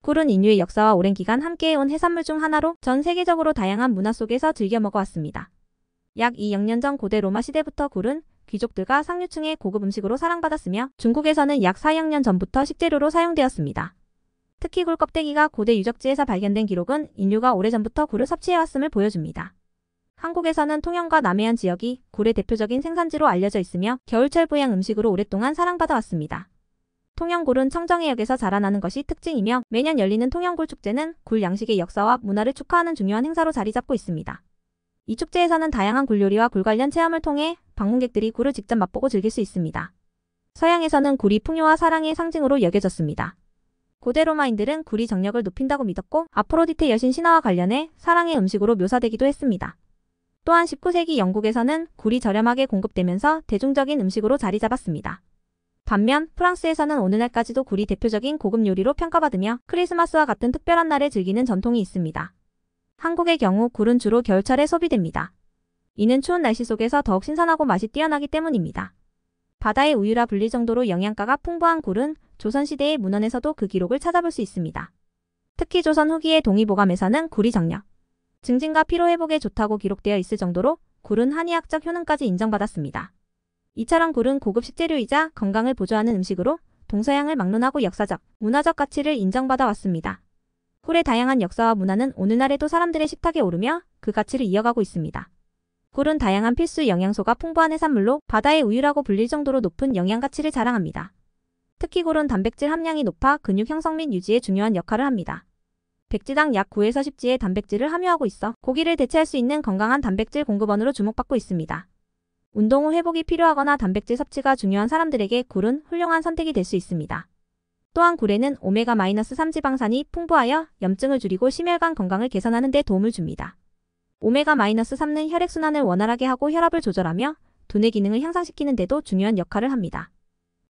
굴은 인류의 역사와 오랜 기간 함께해온 해산물 중 하나로 전 세계적으로 다양한 문화 속에서 즐겨 먹어왔습니다. 약 200년 전 고대 로마 시대부터 굴은 귀족들과 상류층의 고급 음식으로 사랑받았으며 중국에서는 약 400년 전부터 식재료로 사용되었습니다. 특히 굴 껍데기가 고대 유적지에서 발견된 기록은 인류가 오래전부터 굴을 섭취해왔음을 보여줍니다. 한국에서는 통영과 남해안 지역이 굴의 대표적인 생산지로 알려져 있으며 겨울철 보양 음식으로 오랫동안 사랑받아왔습니다. 통영굴은 청정해역에서 자라나는 것이 특징이며 매년 열리는 통영굴 축제는 굴 양식의 역사와 문화를 축하하는 중요한 행사로 자리 잡고 있습니다. 이 축제에서는 다양한 굴 요리와 굴 관련 체험을 통해 방문객들이 굴을 직접 맛보고 즐길 수 있습니다. 서양에서는 굴이 풍요와 사랑의 상징으로 여겨졌습니다. 고대 로마인들은 굴이 정력을 높인다고 믿었고 아프로디테 여신 신화와 관련해 사랑의 음식으로 묘사되기도 했습니다. 또한 19세기 영국에서는 굴이 저렴하게 공급되면서 대중적인 음식으로 자리 잡았습니다. 반면 프랑스에서는 오늘날까지도 굴이 대표적인 고급 요리로 평가받으며 크리스마스와 같은 특별한 날에 즐기는 전통이 있습니다. 한국의 경우 굴은 주로 겨울철에 소비됩니다. 이는 추운 날씨 속에서 더욱 신선하고 맛이 뛰어나기 때문입니다. 바다의 우유라 불릴 정도로 영양가가 풍부한 굴은 조선시대의 문헌에서도 그 기록을 찾아볼 수 있습니다. 특히 조선 후기의 동의보감에서는 굴이 정력, 증진과 피로회복에 좋다고 기록되어 있을 정도로 굴은 한의학적 효능까지 인정받았습니다. 이처럼 굴은 고급 식재료이자 건강을 보조하는 음식으로 동서양을 막론하고 역사적, 문화적 가치를 인정받아 왔습니다. 굴의 다양한 역사와 문화는 오늘날에도 사람들의 식탁에 오르며 그 가치를 이어가고 있습니다. 굴은 다양한 필수 영양소가 풍부한 해산물로 바다의 우유라고 불릴 정도로 높은 영양 가치를 자랑합니다. 특히 굴은 단백질 함량이 높아 근육 형성 및 유지에 중요한 역할을 합니다. 백지당 약 9에서 10지의 단백질을 함유하고 있어 고기를 대체할 수 있는 건강한 단백질 공급원으로 주목받고 있습니다. 운동 후 회복이 필요하거나 단백질 섭취가 중요한 사람들에게 굴은 훌륭한 선택이 될 수 있습니다. 또한 굴에는 오메가-3 지방산이 풍부하여 염증을 줄이고 심혈관 건강을 개선하는 데 도움을 줍니다. 오메가-3는 혈액순환을 원활하게 하고 혈압을 조절하며 두뇌 기능을 향상시키는 데도 중요한 역할을 합니다.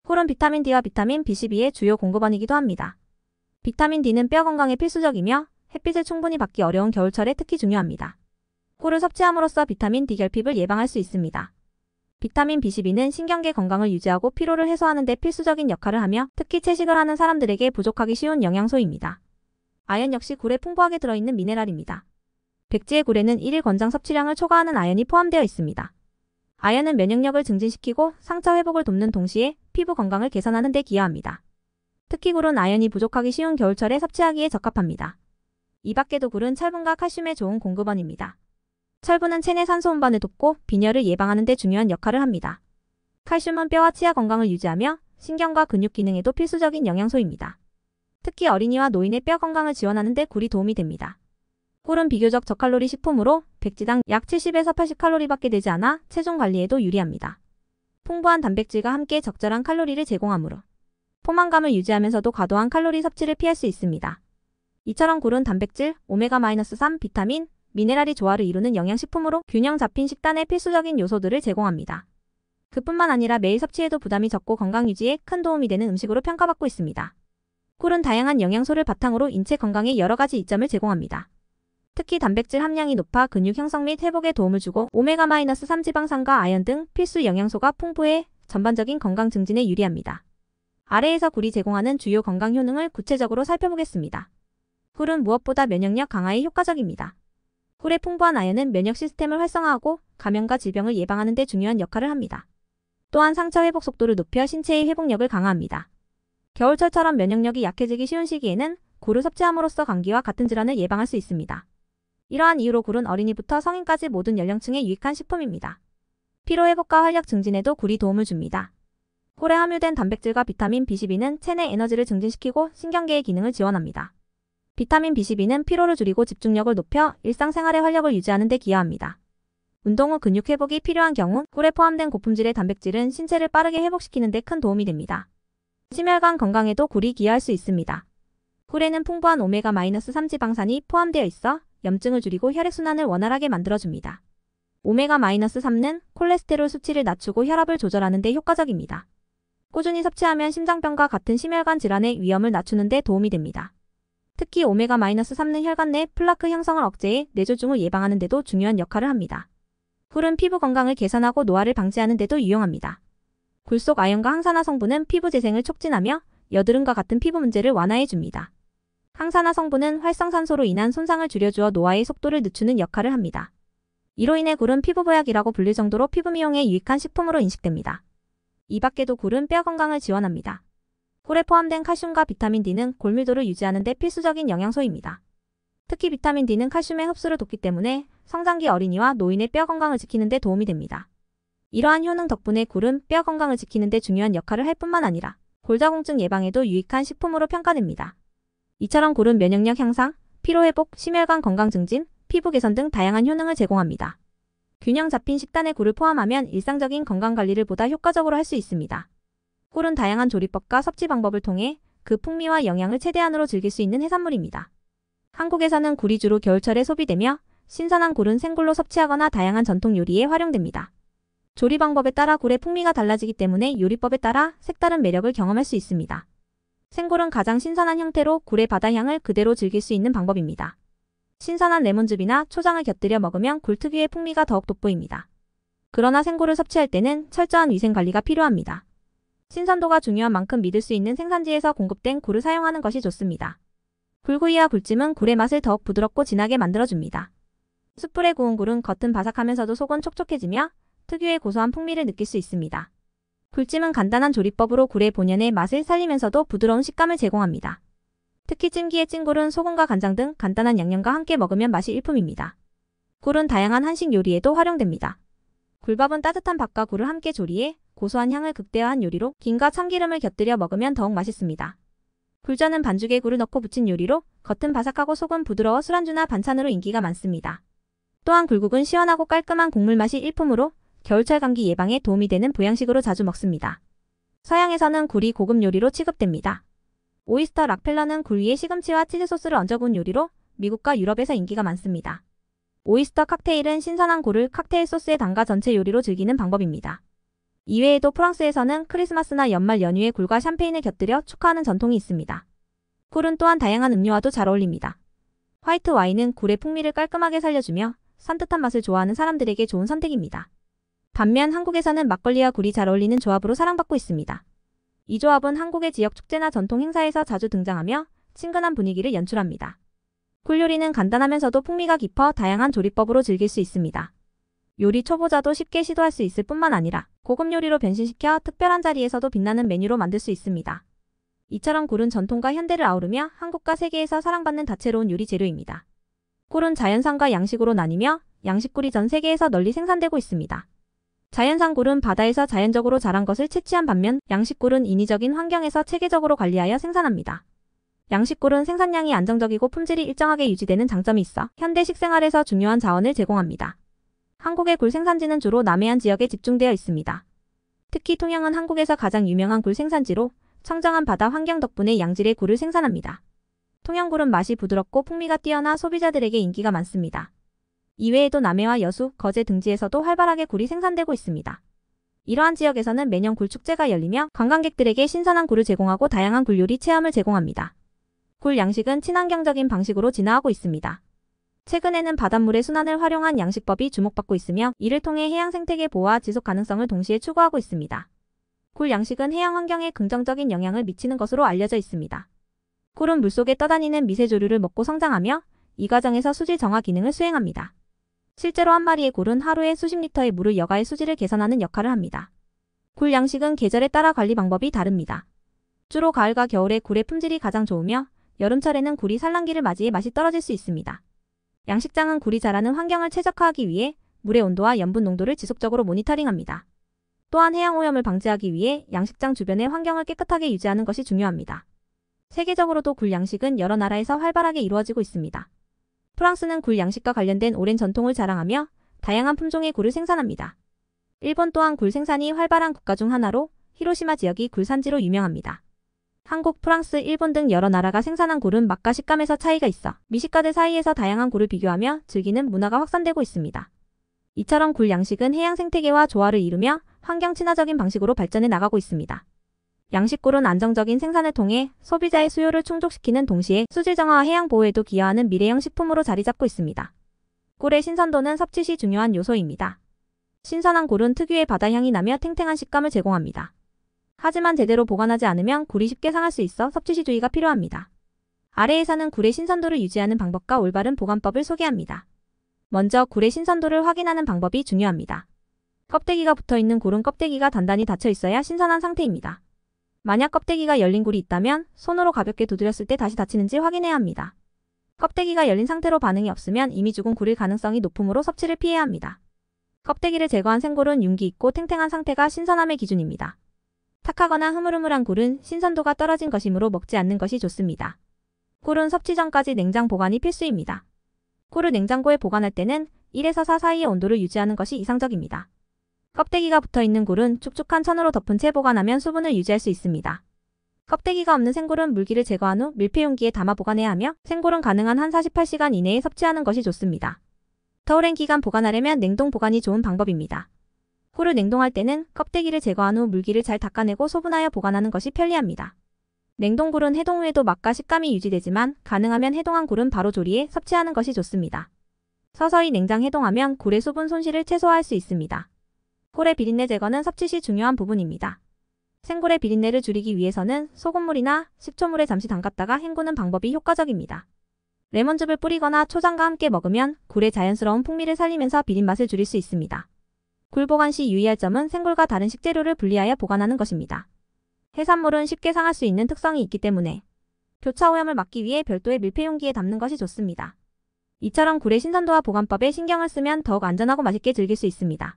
굴은 비타민 D와 비타민 B12의 주요 공급원이기도 합니다. 비타민 D는 뼈 건강에 필수적이며 햇빛을 충분히 받기 어려운 겨울철에 특히 중요합니다. 굴을 섭취함으로써 비타민 D 결핍을 예방할 수 있습니다. 비타민 B12는 신경계 건강을 유지하고 피로를 해소하는 데 필수적인 역할을 하며 특히 채식을 하는 사람들에게 부족하기 쉬운 영양소입니다. 아연 역시 굴에 풍부하게 들어있는 미네랄입니다. 백지의 굴에는 1일 권장 섭취량을 초과하는 아연이 포함되어 있습니다. 아연은 면역력을 증진시키고 상처 회복을 돕는 동시에 피부 건강을 개선하는 데 기여합니다. 특히 굴은 아연이 부족하기 쉬운 겨울철에 섭취하기에 적합합니다. 이 밖에도 굴은 철분과 칼슘의 좋은 공급원입니다. 철분은 체내 산소 운반을 돕고 빈혈을 예방하는 데 중요한 역할을 합니다. 칼슘은 뼈와 치아 건강을 유지하며 신경과 근육 기능에도 필수적인 영양소입니다. 특히 어린이와 노인의 뼈 건강을 지원하는 데 굴이 도움이 됩니다. 굴은 비교적 저칼로리 식품으로 백지당 약 70에서 80칼로리밖에 되지 않아 체중 관리에도 유리합니다. 풍부한 단백질과 함께 적절한 칼로리를 제공하므로 포만감을 유지하면서도 과도한 칼로리 섭취를 피할 수 있습니다. 이처럼 굴은 단백질, 오메가-3, 비타민, 미네랄이 조화를 이루는 영양식품으로 균형 잡힌 식단의 필수적인 요소들을 제공합니다. 그뿐만 아니라 매일 섭취해도 부담이 적고 건강 유지에 큰 도움이 되는 음식으로 평가받고 있습니다. 굴은 다양한 영양소를 바탕으로 인체 건강에 여러 가지 이점을 제공합니다. 특히 단백질 함량이 높아 근육 형성 및 회복에 도움을 주고 오메가-3 지방산과 아연 등 필수 영양소가 풍부해 전반적인 건강 증진에 유리합니다. 아래에서 굴이 제공하는 주요 건강 효능을 구체적으로 살펴보겠습니다. 굴은 무엇보다 면역력 강화에 효과적입니다. 굴의 풍부한 아연은 면역 시스템을 활성화하고 감염과 질병을 예방하는 데 중요한 역할을 합니다. 또한 상처 회복 속도를 높여 신체의 회복력을 강화합니다. 겨울철처럼 면역력이 약해지기 쉬운 시기에는 굴을 섭취함으로써 감기와 같은 질환을 예방할 수 있습니다. 이러한 이유로 굴은 어린이부터 성인까지 모든 연령층에 유익한 식품입니다. 피로 회복과 활력 증진에도 굴이 도움을 줍니다. 굴에 함유된 단백질과 비타민 B12는 체내 에너지를 증진시키고 신경계의 기능을 지원합니다. 비타민 B12는 피로를 줄이고 집중력을 높여 일상생활의 활력을 유지하는 데 기여합니다. 운동 후 근육 회복이 필요한 경우 굴에 포함된 고품질의 단백질은 신체를 빠르게 회복시키는 데 큰 도움이 됩니다. 심혈관 건강에도 굴이 기여할 수 있습니다. 굴에는 풍부한 오메가-3 지방산이 포함되어 있어 염증을 줄이고 혈액순환을 원활하게 만들어줍니다. 오메가-3는 콜레스테롤 수치를 낮추고 혈압을 조절하는 데 효과적입니다. 꾸준히 섭취하면 심장병과 같은 심혈관 질환의 위험을 낮추는 데 도움이 됩니다. 특히 오메가-3는 혈관 내 플라크 형성을 억제해 뇌졸중을 예방하는 데도 중요한 역할을 합니다. 굴은 피부 건강을 개선하고 노화를 방지하는 데도 유용합니다. 굴 속 아연과 항산화 성분은 피부 재생을 촉진하며 여드름과 같은 피부 문제를 완화해 줍니다. 항산화 성분은 활성산소로 인한 손상을 줄여주어 노화의 속도를 늦추는 역할을 합니다. 이로 인해 굴은 피부보약이라고 불릴 정도로 피부 미용에 유익한 식품으로 인식됩니다. 이 밖에도 굴은 뼈 건강을 지원합니다. 꿀에 포함된 칼슘과 비타민 D는 골밀도를 유지하는 데 필수적인 영양소입니다. 특히 비타민 D는 칼슘의 흡수를 돕기 때문에 성장기 어린이와 노인의 뼈 건강을 지키는 데 도움이 됩니다. 이러한 효능 덕분에 굴은 뼈 건강을 지키는 데 중요한 역할을 할 뿐만 아니라 골다공증 예방에도 유익한 식품으로 평가됩니다. 이처럼 굴은 면역력 향상, 피로회복, 심혈관 건강 증진, 피부 개선 등 다양한 효능을 제공합니다. 균형 잡힌 식단에 굴을 포함하면 일상적인 건강관리를 보다 효과적으로 할 수 있습니다. 꿀은 다양한 조리법과 섭취 방법을 통해 그 풍미와 영양을 최대한으로 즐길 수 있는 해산물입니다. 한국에서는 굴이 주로 겨울철에 소비되며 신선한 굴은 생굴로 섭취하거나 다양한 전통 요리에 활용됩니다. 조리 방법에 따라 굴의 풍미가 달라지기 때문에 요리법에 따라 색다른 매력을 경험할 수 있습니다. 생굴은 가장 신선한 형태로 굴의 바다향을 그대로 즐길 수 있는 방법입니다. 신선한 레몬즙이나 초장을 곁들여 먹으면 굴 특유의 풍미가 더욱 돋보입니다. 그러나 생굴을 섭취할 때는 철저한 위생관리가 필요합니다. 신선도가 중요한 만큼 믿을 수 있는 생산지에서 공급된 굴을 사용하는 것이 좋습니다. 굴구이와 굴찜은 굴의 맛을 더욱 부드럽고 진하게 만들어줍니다. 숯불에 구운 굴은 겉은 바삭하면서도 속은 촉촉해지며 특유의 고소한 풍미를 느낄 수 있습니다. 굴찜은 간단한 조리법으로 굴의 본연의 맛을 살리면서도 부드러운 식감을 제공합니다. 특히 찜기에 찐 굴은 소금과 간장 등 간단한 양념과 함께 먹으면 맛이 일품입니다. 굴은 다양한 한식 요리에도 활용됩니다. 굴밥은 따뜻한 밥과 굴을 함께 조리해 고소한 향을 극대화한 요리로 김과 참기름을 곁들여 먹으면 더욱 맛있습니다. 굴전은 반죽에 굴을 넣고 부친 요리로 겉은 바삭하고 속은 부드러워 술안주나 반찬으로 인기가 많습니다. 또한 굴국은 시원하고 깔끔한 국물 맛이 일품으로 겨울철 감기 예방에 도움이 되는 보양식으로 자주 먹습니다. 서양에서는 굴이 고급 요리로 취급됩니다. 오이스터 락펠러는 굴 위에 시금치와 치즈 소스를 얹어 구운 요리로 미국과 유럽에서 인기가 많습니다. 오이스터 칵테일은 신선한 굴을 칵테일 소스에 담가 전체 요리로 즐기는 방법입니다. 이외에도 프랑스에서는 크리스마스나 연말 연휴에 굴과 샴페인을 곁들여 축하하는 전통이 있습니다. 굴은 또한 다양한 음료와도 잘 어울립니다. 화이트 와인은 굴의 풍미를 깔끔하게 살려주며 산뜻한 맛을 좋아하는 사람들에게 좋은 선택입니다. 반면 한국에서는 막걸리와 굴이 잘 어울리는 조합으로 사랑받고 있습니다. 이 조합은 한국의 지역 축제나 전통 행사에서 자주 등장하며 친근한 분위기를 연출합니다. 굴 요리는 간단하면서도 풍미가 깊어 다양한 조리법으로 즐길 수 있습니다. 요리 초보자도 쉽게 시도할 수 있을 뿐만 아니라 고급 요리로 변신시켜 특별한 자리에서도 빛나는 메뉴로 만들 수 있습니다. 이처럼 굴은 전통과 현대를 아우르며 한국과 세계에서 사랑받는 다채로운 요리 재료입니다. 굴은 자연산과 양식으로 나뉘며 양식굴이 전 세계에서 널리 생산되고 있습니다. 자연산 굴은 바다에서 자연적으로 자란 것을 채취한 반면 양식굴은 인위적인 환경에서 체계적으로 관리하여 생산합니다. 양식굴은 생산량이 안정적이고 품질이 일정하게 유지되는 장점이 있어 현대 식생활에서 중요한 자원을 제공합니다. 한국의 굴 생산지는 주로 남해안 지역에 집중되어 있습니다. 특히 통영은 한국에서 가장 유명한 굴 생산지로 청정한 바다 환경 덕분에 양질의 굴을 생산합니다. 통영굴은 맛이 부드럽고 풍미가 뛰어나 소비자들에게 인기가 많습니다. 이외에도 남해와 여수, 거제 등지에서도 활발하게 굴이 생산되고 있습니다. 이러한 지역에서는 매년 굴축제가 열리며 관광객들에게 신선한 굴을 제공하고 다양한 굴요리 체험을 제공합니다. 굴 양식은 친환경적인 방식으로 진화하고 있습니다. 최근에는 바닷물의 순환을 활용한 양식법이 주목받고 있으며 이를 통해 해양 생태계 보호와 지속 가능성을 동시에 추구하고 있습니다. 굴 양식은 해양 환경에 긍정적인 영향을 미치는 것으로 알려져 있습니다. 굴은 물속에 떠다니는 미세조류를 먹고 성장하며 이 과정에서 수질 정화 기능을 수행합니다. 실제로 한 마리의 굴은 하루에 수십 리터의 물을 여가해 수질을 개선하는 역할을 합니다. 굴 양식은 계절에 따라 관리 방법이 다릅니다. 주로 가을과 겨울에 굴의 품질이 가장 좋으며 여름철에는 굴이 산란기를 맞이해 맛이 떨어질 수 있습니다. 양식장은 굴이 자라는 환경을 최적화하기 위해 물의 온도와 염분 농도를 지속적으로 모니터링합니다. 또한 해양 오염을 방지하기 위해 양식장 주변의 환경을 깨끗하게 유지하는 것이 중요합니다. 세계적으로도 굴 양식은 여러 나라에서 활발하게 이루어지고 있습니다. 프랑스는 굴 양식과 관련된 오랜 전통을 자랑하며 다양한 품종의 굴을 생산합니다. 일본 또한 굴 생산이 활발한 국가 중 하나로 히로시마 지역이 굴 산지로 유명합니다. 한국, 프랑스, 일본 등 여러 나라가 생산한 굴은 맛과 식감에서 차이가 있어 미식가들 사이에서 다양한 굴을 비교하며 즐기는 문화가 확산되고 있습니다. 이처럼 굴 양식은 해양 생태계와 조화를 이루며 환경 친화적인 방식으로 발전해 나가고 있습니다. 양식굴은 안정적인 생산을 통해 소비자의 수요를 충족시키는 동시에 수질 정화와 해양 보호에도 기여하는 미래형 식품으로 자리 잡고 있습니다. 굴의 신선도는 섭취 시 중요한 요소입니다. 신선한 굴은 특유의 바다향이 나며 탱탱한 식감을 제공합니다. 하지만 제대로 보관하지 않으면 굴이 쉽게 상할 수 있어 섭취 시 주의가 필요합니다. 아래에서는 굴의 신선도를 유지하는 방법과 올바른 보관법을 소개합니다. 먼저 굴의 신선도를 확인하는 방법이 중요합니다. 껍데기가 붙어있는 굴은 껍데기가 단단히 닫혀 있어야 신선한 상태입니다. 만약 껍데기가 열린 굴이 있다면 손으로 가볍게 두드렸을 때 다시 닫히는지 확인해야 합니다. 껍데기가 열린 상태로 반응이 없으면 이미 죽은 굴일 가능성이 높으므로 섭취를 피해야 합니다. 껍데기를 제거한 생굴은 윤기 있고 탱탱한 상태가 신선함의 기준입니다. 탁하거나 흐물흐물한 굴은 신선도가 떨어진 것이므로 먹지 않는 것이 좋습니다. 굴은 섭취 전까지 냉장 보관이 필수입니다. 굴을 냉장고에 보관할 때는 1에서 4 사이의 온도를 유지하는 것이 이상적입니다. 껍데기가 붙어있는 굴은 축축한 천으로 덮은 채 보관하면 수분을 유지할 수 있습니다. 껍데기가 없는 생굴은 물기를 제거한 후 밀폐용기에 담아 보관해야 하며 생굴은 가능한 한 48시간 이내에 섭취하는 것이 좋습니다. 더 오랜 기간 보관하려면 냉동 보관이 좋은 방법입니다. 굴을 냉동할 때는 껍데기를 제거한 후 물기를 잘 닦아내고 소분하여 보관하는 것이 편리합니다. 냉동굴은 해동 후에도 맛과 식감이 유지되지만 가능하면 해동한 굴은 바로 조리해 섭취하는 것이 좋습니다. 서서히 냉장 해동하면 굴의 수분 손실을 최소화할 수 있습니다. 굴의 비린내 제거는 섭취 시 중요한 부분입니다. 생굴의 비린내를 줄이기 위해서는 소금물이나 식초물에 잠시 담갔다가 헹구는 방법이 효과적입니다. 레몬즙을 뿌리거나 초장과 함께 먹으면 굴의 자연스러운 풍미를 살리면서 비린맛을 줄일 수 있습니다. 굴 보관 시 유의할 점은 생굴과 다른 식재료를 분리하여 보관하는 것입니다. 해산물은 쉽게 상할 수 있는 특성이 있기 때문에 교차 오염을 막기 위해 별도의 밀폐용기에 담는 것이 좋습니다. 이처럼 굴의 신선도와 보관법에 신경을 쓰면 더욱 안전하고 맛있게 즐길 수 있습니다.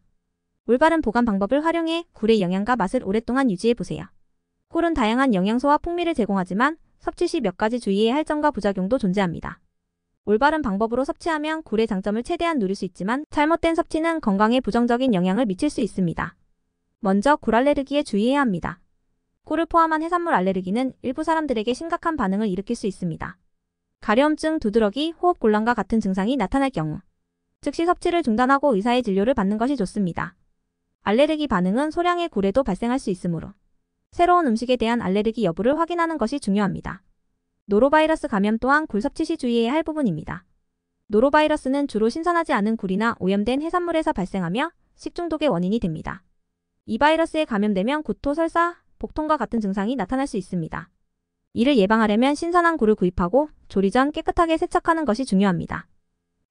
올바른 보관 방법을 활용해 굴의 영양과 맛을 오랫동안 유지해보세요. 굴은 다양한 영양소와 풍미를 제공하지만 섭취 시 몇 가지 주의해야 할 점과 부작용도 존재합니다. 올바른 방법으로 섭취하면 굴의 장점을 최대한 누릴 수 있지만 잘못된 섭취는 건강에 부정적인 영향을 미칠 수 있습니다. 먼저 굴 알레르기에 주의해야 합니다. 굴을 포함한 해산물 알레르기는 일부 사람들에게 심각한 반응을 일으킬 수 있습니다. 가려움증, 두드러기, 호흡곤란과 같은 증상이 나타날 경우 즉시 섭취를 중단하고 의사의 진료를 받는 것이 좋습니다. 알레르기 반응은 소량의 굴에도 발생할 수 있으므로 새로운 음식에 대한 알레르기 여부를 확인하는 것이 중요합니다. 노로바이러스 감염 또한 굴 섭취 시 주의해야 할 부분입니다. 노로바이러스는 주로 신선하지 않은 굴이나 오염된 해산물에서 발생하며 식중독의 원인이 됩니다. 이 바이러스에 감염되면 구토, 설사, 복통과 같은 증상이 나타날 수 있습니다. 이를 예방하려면 신선한 굴을 구입하고 조리 전 깨끗하게 세척하는 것이 중요합니다.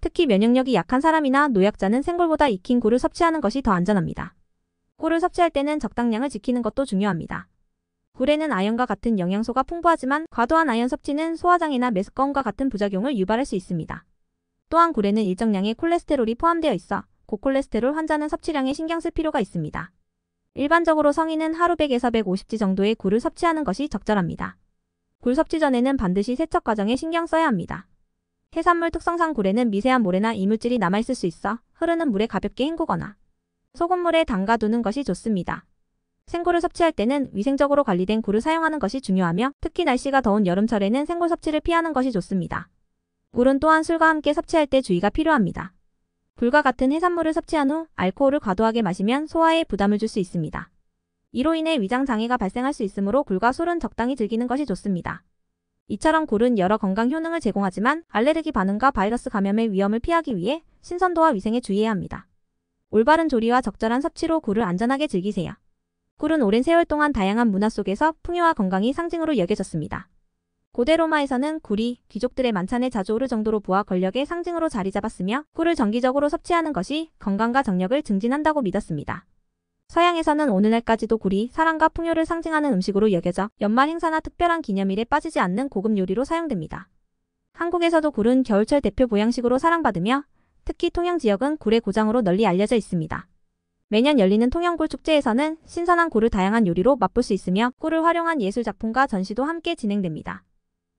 특히 면역력이 약한 사람이나 노약자는 생굴보다 익힌 굴을 섭취하는 것이 더 안전합니다. 굴을 섭취할 때는 적당량을 지키는 것도 중요합니다. 굴에는 아연과 같은 영양소가 풍부하지만 과도한 아연 섭취는 소화장애나 메스꺼움과 같은 부작용을 유발할 수 있습니다. 또한 굴에는 일정량의 콜레스테롤이 포함되어 있어 고콜레스테롤 환자는 섭취량에 신경 쓸 필요가 있습니다. 일반적으로 성인은 하루 100에서 150지 정도의 굴을 섭취하는 것이 적절합니다. 굴 섭취 전에는 반드시 세척 과정에 신경 써야 합니다. 해산물 특성상 굴에는 미세한 모래나 이물질이 남아있을 수 있어 흐르는 물에 가볍게 헹구거나 소금물에 담가두는 것이 좋습니다. 생굴을 섭취할 때는 위생적으로 관리된 굴을 사용하는 것이 중요하며 특히 날씨가 더운 여름철에는 생굴 섭취를 피하는 것이 좋습니다. 굴은 또한 술과 함께 섭취할 때 주의가 필요합니다. 굴과 같은 해산물을 섭취한 후 알코올을 과도하게 마시면 소화에 부담을 줄 수 있습니다. 이로 인해 위장 장애가 발생할 수 있으므로 굴과 술은 적당히 즐기는 것이 좋습니다. 이처럼 굴은 여러 건강 효능을 제공하지만 알레르기 반응과 바이러스 감염의 위험을 피하기 위해 신선도와 위생에 주의해야 합니다. 올바른 조리와 적절한 섭취로 굴을 안전하게 즐기세요. 굴은 오랜 세월 동안 다양한 문화 속에서 풍요와 건강이 상징으로 여겨졌습니다. 고대 로마에서는 굴이 귀족들의 만찬에 자주 오를 정도로 부와 권력의 상징으로 자리 잡았으며 굴을 정기적으로 섭취하는 것이 건강과 정력을 증진한다고 믿었습니다. 서양에서는 오늘날까지도 굴이 사랑과 풍요를 상징하는 음식으로 여겨져 연말 행사나 특별한 기념일에 빠지지 않는 고급 요리로 사용됩니다. 한국에서도 굴은 겨울철 대표 보양식으로 사랑받으며 특히 통영 지역은 굴의 고장으로 널리 알려져 있습니다. 매년 열리는 통영굴 축제에서는 신선한 굴을 다양한 요리로 맛볼 수 있으며 굴을 활용한 예술작품과 전시도 함께 진행됩니다.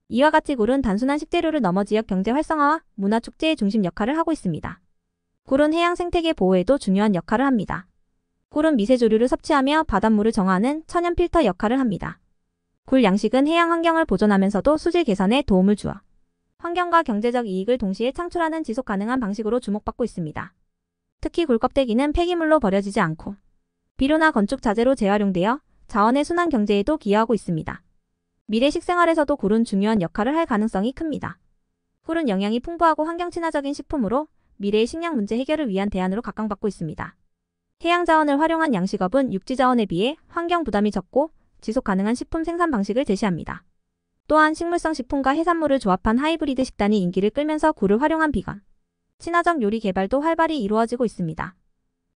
이와 같이 굴은 단순한 식재료를 넘어 지역 경제 활성화와 문화 축제의 중심 역할을 하고 있습니다. 굴은 해양 생태계 보호에도 중요한 역할을 합니다. 굴은 미세조류를 섭취하며 바닷물을 정화하는 천연 필터 역할을 합니다. 굴 양식은 해양 환경을 보존하면서도 수질 개선에 도움을 주어 환경과 경제적 이익을 동시에 창출하는 지속 가능한 방식으로 주목받고 있습니다. 특히 굴 껍데기는 폐기물로 버려지지 않고 비료나 건축 자재로 재활용되어 자원의 순환 경제에도 기여하고 있습니다. 미래 식생활에서도 굴은 중요한 역할을 할 가능성이 큽니다. 굴은 영양이 풍부하고 환경 친화적인 식품으로 미래의 식량 문제 해결을 위한 대안으로 각광받고 있습니다. 해양 자원을 활용한 양식업은 육지 자원에 비해 환경 부담이 적고 지속 가능한 식품 생산 방식을 제시합니다. 또한 식물성 식품과 해산물을 조합한 하이브리드 식단이 인기를 끌면서 굴을 활용한 비건, 친화적 요리 개발도 활발히 이루어지고 있습니다.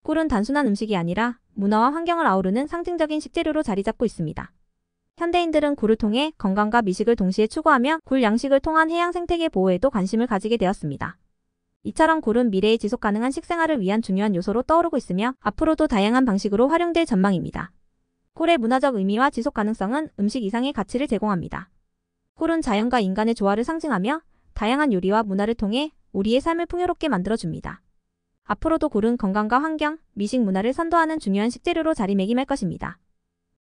굴은 단순한 음식이 아니라 문화와 환경을 아우르는 상징적인 식재료로 자리 잡고 있습니다. 현대인들은 굴을 통해 건강과 미식을 동시에 추구하며 굴 양식을 통한 해양 생태계 보호에도 관심을 가지게 되었습니다. 이처럼 굴은 미래의 지속 가능한 식생활을 위한 중요한 요소로 떠오르고 있으며 앞으로도 다양한 방식으로 활용될 전망입니다. 굴의 문화적 의미와 지속 가능성은 음식 이상의 가치를 제공합니다. 굴은 자연과 인간의 조화를 상징하며 다양한 요리와 문화를 통해 우리의 삶을 풍요롭게 만들어줍니다. 앞으로도 굴은 건강과 환경, 미식 문화를 선도하는 중요한 식재료로 자리매김할 것입니다.